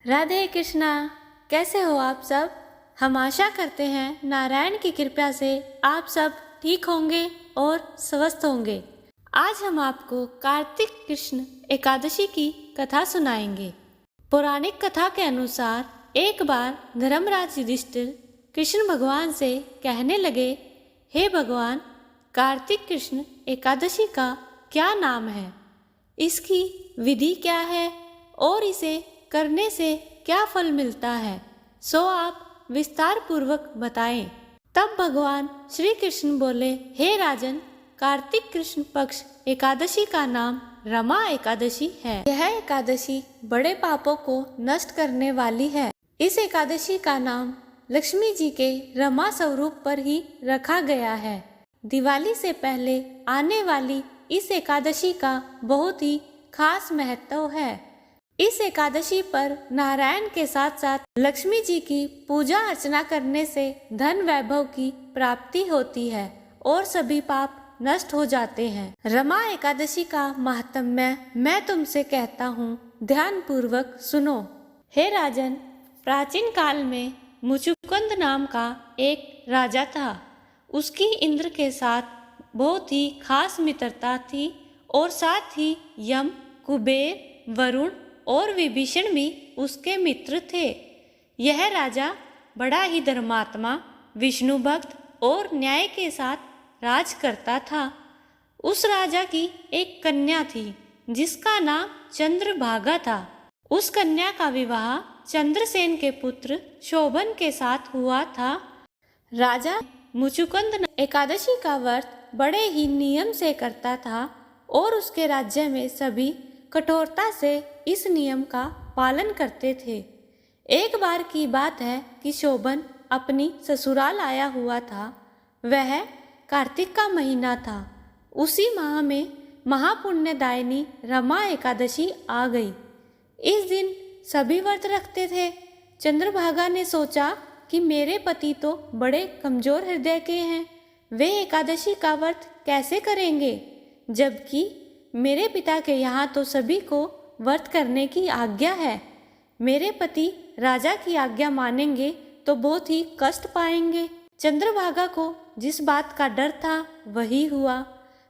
राधे कृष्णा। कैसे हो आप सब? हम आशा करते हैं नारायण की कृपा से आप सब ठीक होंगे और स्वस्थ होंगे। आज हम आपको कार्तिक कृष्ण एकादशी की कथा सुनाएंगे। पौराणिक कथा के अनुसार एक बार धर्मराज युधिष्ठिर कृष्ण भगवान से कहने लगे, हे भगवान, कार्तिक कृष्ण एकादशी का क्या नाम है? इसकी विधि क्या है और इसे करने से क्या फल मिलता है? सो आप विस्तार पूर्वक बताएं। तब भगवान श्री कृष्ण बोले, हे राजन, कार्तिक कृष्ण पक्ष एकादशी का नाम रमा एकादशी है। यह एकादशी बड़े पापों को नष्ट करने वाली है। इस एकादशी का नाम लक्ष्मी जी के रमा स्वरूप पर ही रखा गया है। दिवाली से पहले आने वाली इस एकादशी का बहुत ही खास महत्व है। इस एकादशी पर नारायण के साथ साथ लक्ष्मी जी की पूजा अर्चना करने से धन वैभव की प्राप्ति होती है और सभी पाप नष्ट हो जाते हैं। रमा एकादशी का महात्म्य मैं तुमसे कहता हूँ, ध्यान पूर्वक सुनो। हे राजन, प्राचीन काल में मुचुकुंद नाम का एक राजा था। उसकी इंद्र के साथ बहुत ही खास मित्रता थी और साथ ही यम, कुबेर, वरुण और विभीषण भी उसके मित्र थे। यह राजा बड़ा ही धर्मात्मा, विष्णु भक्त और न्याय के साथ राज करता था। उस राजा की एक कन्या थी जिसका नाम चंद्रभागा था। उस कन्या का विवाह चंद्रसेन के पुत्र शोभन के साथ हुआ था। राजा मुचुकुंद एकादशी का व्रत बड़े ही नियम से करता था और उसके राज्य में सभी कठोरता से इस नियम का पालन करते थे। एक बार की बात है कि शोभन अपनी ससुराल आया हुआ था। वह कार्तिक का महीना था। उसी माह में महापुण्यदायिनी रमा एकादशी आ गई। इस दिन सभी व्रत रखते थे। चंद्रभागा ने सोचा कि मेरे पति तो बड़े कमजोर हृदय के हैं, वे एकादशी का व्रत कैसे करेंगे, जबकि मेरे पिता के यहाँ तो सभी को व्रत करने की आज्ञा है। मेरे पति राजा की आज्ञा मानेंगे तो बहुत ही कष्ट पाएंगे। चंद्रभागा को जिस बात का डर था वही हुआ।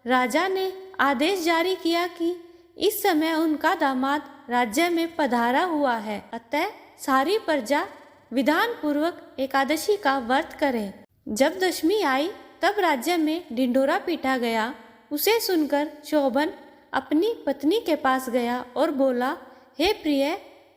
राजा ने आदेश जारी किया कि इस समय उनका दामाद राज्य में पधारा हुआ है, अतः सारी प्रजा विधान पूर्वक एकादशी का व्रत करे। जब दशमी आई तब राज्य में ढिंढोरा पीटा गया। उसे सुनकर शोभन अपनी पत्नी के पास गया और बोला, हे प्रिय,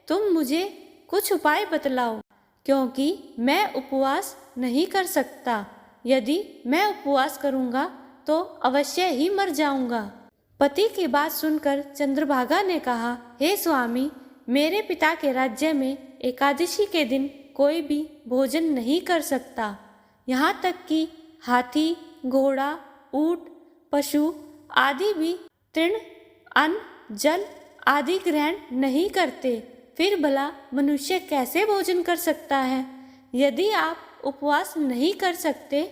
तुम मुझे कुछ उपाय बतलाओ, क्योंकि मैं उपवास नहीं कर सकता। यदि मैं उपवास करूंगा तो अवश्य ही मर जाऊंगा। पति की बात सुनकर चंद्रभागा ने कहा, हे स्वामी, मेरे पिता के राज्य में एकादशी के दिन कोई भी भोजन नहीं कर सकता। यहाँ तक कि हाथी, घोड़ा, ऊंट, पशु आदि भी तृण, अन्न, जल आदि ग्रहण नहीं करते। फिर भला मनुष्य कैसे भोजन कर सकता है? यदि आप उपवास नहीं कर सकते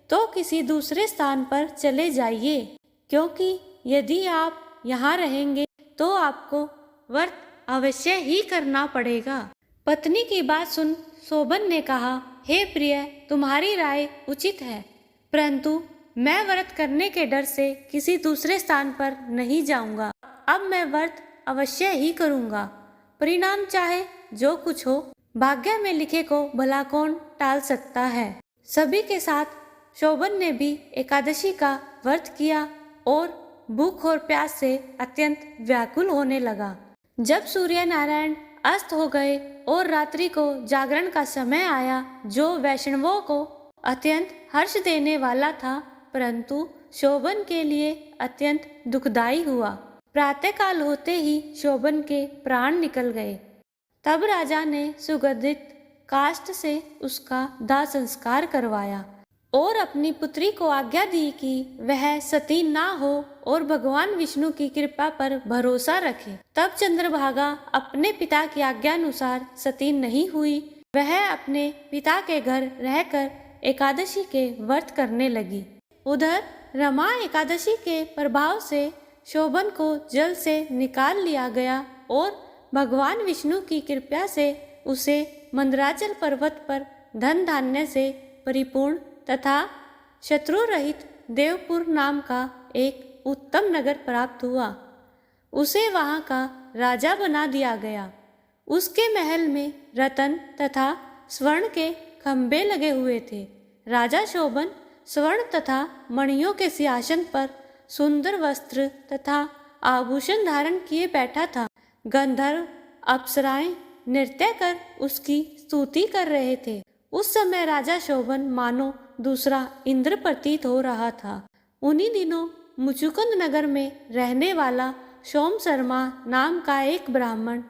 तो किसी दूसरे स्थान पर चले जाइए, क्योंकि यदि आप यहाँ रहेंगे तो आपको व्रत अवश्य ही करना पड़ेगा। पत्नी की बात सुन शोभन ने कहा, हे प्रिय, तुम्हारी राय उचित है, परंतु मैं व्रत करने के डर से किसी दूसरे स्थान पर नहीं जाऊंगा। अब मैं व्रत अवश्य ही करूंगा, परिणाम चाहे जो कुछ हो। भाग्य में लिखे को भला कौन टाल सकता है। सभी के साथ शोभन ने भी एकादशी का व्रत किया और भूख और प्यास से अत्यंत व्याकुल होने लगा। जब सूर्य नारायण अस्त हो गए और रात्रि को जागरण का समय आया, जो वैष्णवों को अत्यंत हर्ष देने वाला था, परंतु शोभन के लिए अत्यंत दुखदायी हुआ। प्रातःकाल होते ही शोभन के प्राण निकल गए। तब राजा ने सुगंधित काष्ठ से उसका दाह संस्कार करवाया और अपनी पुत्री को आज्ञा दी कि वह सती ना हो और भगवान विष्णु की कृपा पर भरोसा रखे। तब चंद्रभागा अपने पिता की आज्ञानुसार सती नहीं हुई। वह अपने पिता के घर रहकर एकादशी के व्रत करने लगी। उधर रमा एकादशी के प्रभाव से शोभन को जल से निकाल लिया गया और भगवान विष्णु की कृपा से उसे मंदराचल पर्वत पर धन धान्य से परिपूर्ण तथा शत्रु रहित देवपुर नाम का एक उत्तम नगर प्राप्त हुआ। उसे वहाँ का राजा बना दिया गया। उसके महल में रतन तथा स्वर्ण के खंभे लगे हुए थे। राजा शोभन स्वर्ण तथा मणियों के सिंहासन पर सुंदर वस्त्र तथा आभूषण धारण किए बैठा था। गंधर्व अप्सराएं नृत्य कर उसकी स्तुति कर रहे थे। उस समय राजा शोभन मानो दूसरा इंद्र प्रतीत हो रहा था। उन्हीं दिनों मुचुकुंद नगर में रहने वाला सोम शर्मा नाम का एक ब्राह्मण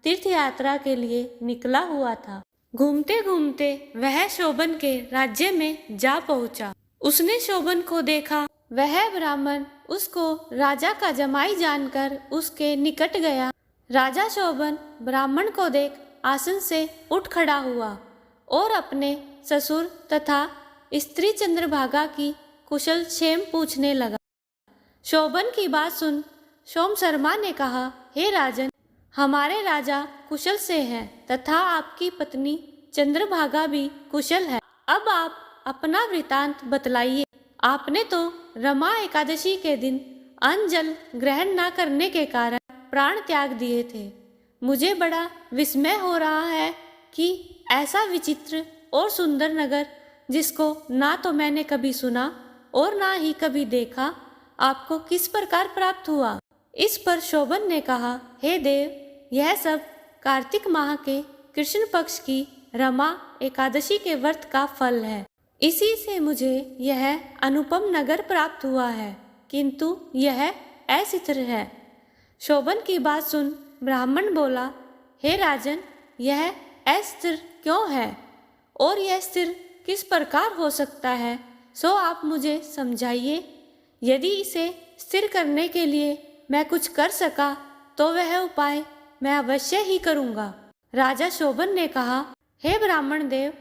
तीर्थ यात्रा के लिए निकला हुआ था। घूमते घूमते वह शोभन के राज्य में जा पहुंचा। उसने शोभन को देखा। वह ब्राह्मण उसको राजा का जमाई जानकर उसके निकट गया। राजा शोभन ब्राह्मण को देख आसन से उठ खड़ा हुआ और अपने ससुर तथा स्त्री चंद्रभागा की कुशल क्षेम पूछने लगा। शोभन की बात सुन सोम शर्मा ने कहा, हे राजन, हमारे राजा कुशल से हैं तथा आपकी पत्नी चंद्रभागा भी कुशल है। अब आप अपना वृतांत बतलाइए। आपने तो रमा एकादशी के दिन अन्न जल ग्रहण न करने के कारण प्राण त्याग दिए थे। मुझे बड़ा विस्मय हो रहा है कि ऐसा विचित्र और सुंदर नगर, जिसको ना तो मैंने कभी सुना और ना ही कभी देखा, आपको किस प्रकार प्राप्त हुआ। इस पर शोभन ने कहा, हे देव, यह सब कार्तिक माह के कृष्ण पक्ष की रमा एकादशी के व्रत का फल है। इसी से मुझे यह अनुपम नगर प्राप्त हुआ है, किंतु यह अस्थिर है। शोभन की बात सुन ब्राह्मण बोला, हे राजन, यह अस्थिर क्यों है और यह स्थिर किस प्रकार हो सकता है, सो आप मुझे समझाइए। यदि इसे स्थिर करने के लिए मैं कुछ कर सका तो वह उपाय मैं अवश्य ही करूँगा। राजा शोभन ने कहा, हे ब्राह्मण देव,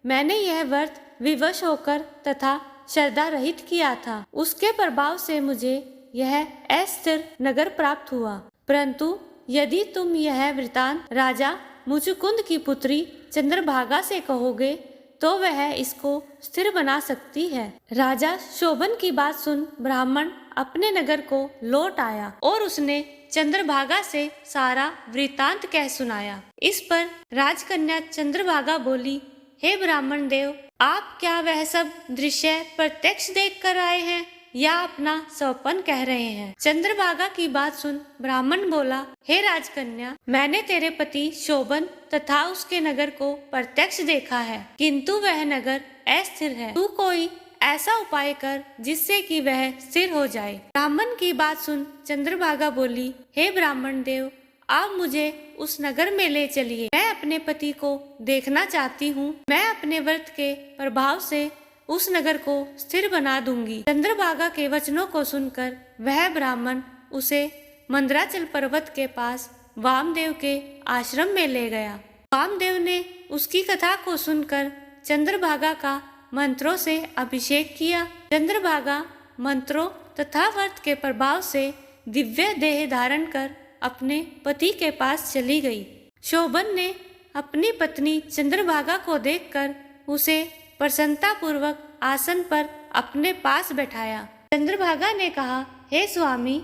मैंने यह व्रत विवश होकर तथा श्रद्धा रहित किया था। उसके प्रभाव से मुझे यह अस्थिर नगर प्राप्त हुआ। परंतु यदि तुम यह वृतांत राजा मुचुकुंद की पुत्री चंद्रभागा से कहोगे तो वह इसको स्थिर बना सकती है। राजा शोभन की बात सुन ब्राह्मण अपने नगर को लौट आया और उसने चंद्रभागा से सारा वृतांत कह सुनाया। इस पर राजकन्या चंद्रभागा बोली, हे ब्राह्मण देव, आप क्या वह सब दृश्य प्रत्यक्ष देख कर आए हैं या अपना स्वप्न कह रहे हैं। चंद्रभागा की बात सुन ब्राह्मण बोला, हे राजकन्या, मैंने तेरे पति शोभन तथा उसके नगर को प्रत्यक्ष देखा है, किंतु वह नगर अस्थिर है। तू कोई ऐसा उपाय कर जिससे कि वह स्थिर हो जाए। ब्राह्मण की बात सुन चंद्रभागा बोली, हे ब्राह्मण देव, आप मुझे उस नगर में ले चलिए। मैं अपने पति को देखना चाहती हूँ। मैं अपने व्रत के प्रभाव से उस नगर को स्थिर बना दूंगी। चंद्रभागा के वचनों को सुनकर वह ब्राह्मण उसे मंदराचल पर्वत के पास वामदेव के आश्रम में ले गया। वामदेव ने उसकी कथा को सुनकर चंद्रभागा का मंत्रों से अभिषेक किया। चंद्रभागा मंत्रों तथा व्रत के प्रभाव से दिव्य देह धारण कर अपने पति के पास चली गई। शोभन ने अपनी पत्नी चंद्रभागा को देखकर उसे प्रसन्नता पूर्वक आसन पर अपने पास बैठाया। चंद्रभागा ने कहा, हे स्वामी,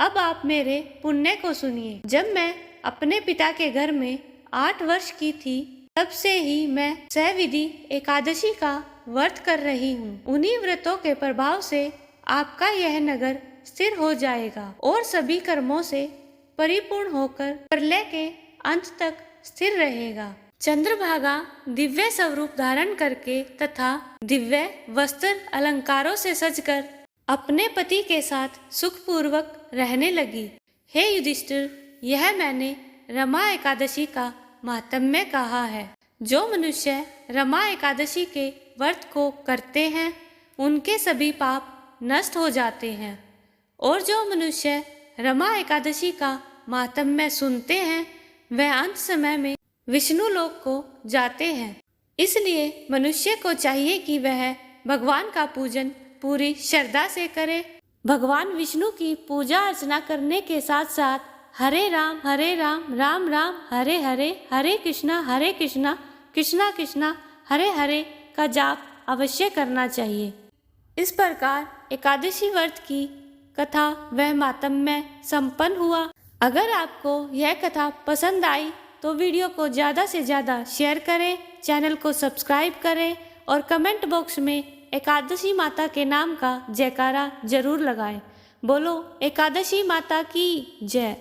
अब आप मेरे पुण्य को सुनिए। जब मैं अपने पिता के घर में 8 वर्ष की थी, तब से ही मैं सहविधि एकादशी का व्रत कर रही हूँ। उन्हीं व्रतों के प्रभाव से आपका यह नगर स्थिर हो जाएगा और सभी कर्मों से परिपूर्ण होकर प्रलय के अंत तक स्थिर रहेगा। चंद्रभागा दिव्य स्वरूप धारण करके तथा दिव्य वस्त्र अलंकारों से सजकर अपने पति के साथ सुखपूर्वक रहने लगी। हे युधिष्ठिर, यह मैंने रमा एकादशी का महात्म्य कहा है। जो मनुष्य रमा एकादशी के व्रत को करते हैं, उनके सभी पाप नष्ट हो जाते हैं, और जो मनुष्य रमा एकादशी का महात्म्य सुनते हैं, वह अंत समय में विष्णु लोक को जाते हैं। इसलिए मनुष्य को चाहिए कि वह भगवान का पूजन पूरी श्रद्धा से करे। भगवान विष्णु की पूजा अर्चना करने के साथ साथ हरे राम राम राम हरे हरे, हरे कृष्णा कृष्णा कृष्णा हरे हरे का जाप अवश्य करना चाहिए। इस प्रकार एकादशी व्रत की कथा वह मातम्य संपन्न हुआ। अगर आपको यह कथा पसंद आई तो वीडियो को ज़्यादा से ज़्यादा शेयर करें, चैनल को सब्सक्राइब करें और कमेंट बॉक्स में एकादशी माता के नाम का जयकारा जरूर लगाएं। बोलो एकादशी माता की जय।